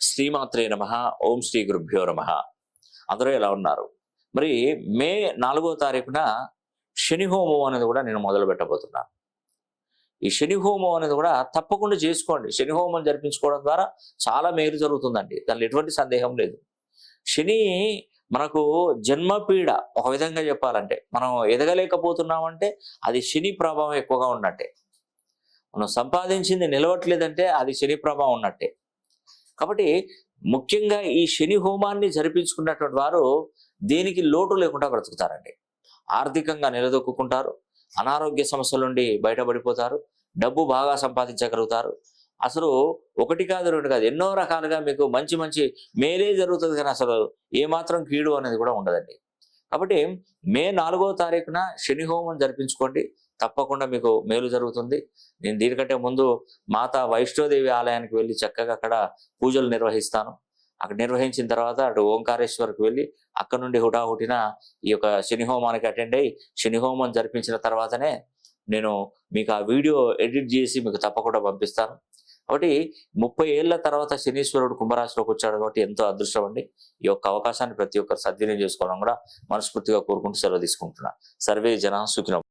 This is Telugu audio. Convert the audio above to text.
శ్రీమాత్రే నమః. ఓం శ్రీ గురుభ్యో నమః. అందరూ ఎలా ఉన్నారు? మరి మే 4వ తారీఖున శని హోమం అనేది కూడా నేను మొదలు పెట్టబోతున్నాను. ఈ శని హోమం అనేది కూడా తప్పకుండా చేసుకోండి. శని హోమం జరిపించుకోవడం ద్వారా చాలా మేలు జరుగుతుందండి, దానిలో ఎటువంటి సందేహం లేదు. శని మనకు జన్మపీడ, ఒక విధంగా చెప్పాలంటే మనం ఎదగలేకపోతున్నామంటే అది శని ప్రభావం ఎక్కువగా ఉన్నట్టే. మనం సంపాదించింది నిలవట్లేదంటే అది శని ప్రభావం ఉన్నట్టే. కాబట్టి ముఖ్యంగా ఈ శని హోమాన్ని జరిపించుకున్నటువంటి వారు దేనికి లోటు లేకుండా బ్రతుకుతారండి. ఆర్థికంగా నిలదొక్కుంటారు, అనారోగ్య సమస్యల నుండి బయటపడిపోతారు, డబ్బు బాగా సంపాదించగలుగుతారు. అసలు ఒకటి కాదు రెండు కాదు, ఎన్నో రకాలుగా మీకు మంచి మంచి మేలే జరుగుతుంది, కానీ అసలు ఏమాత్రం కీడు అనేది కూడా ఉండదండి. కాబట్టి మే 4వ తారీఖున శని హోమం జరిపించుకోండి, తప్పకుండా మీకు మేలు జరుగుతుంది. నేను దీనికంటే ముందు మాతా వైష్ణోదేవి ఆలయానికి వెళ్ళి చక్కగా అక్కడ పూజలు నిర్వహిస్తాను. అక్కడ నిర్వహించిన తర్వాత అటు ఓంకారేశ్వర్కి వెళ్ళి అక్కడ నుండి హుటాహుటిన ఈ యొక్క శని హోమానికి అటెండ్ అయ్యి శని హోమం జరిపించిన తర్వాతనే నేను మీకు ఆ వీడియో ఎడిట్ చేసి మీకు తప్పకుండా పంపిస్తాను. కాబట్టి 30 ఏళ్ల తర్వాత శనీశ్వరుడు కుంభరాశిలోకి వచ్చాడు కాబట్టి ఎంతో అదృష్టం అండి. ఈ యొక్క అవకాశాన్ని ప్రతి ఒక్కరు సద్వినియోగం చేసుకోవడం కూడా మనస్ఫూర్తిగా కోరుకుంటూ సెలవు తీసుకుంటున్నా. సర్వే జన సుఖినో.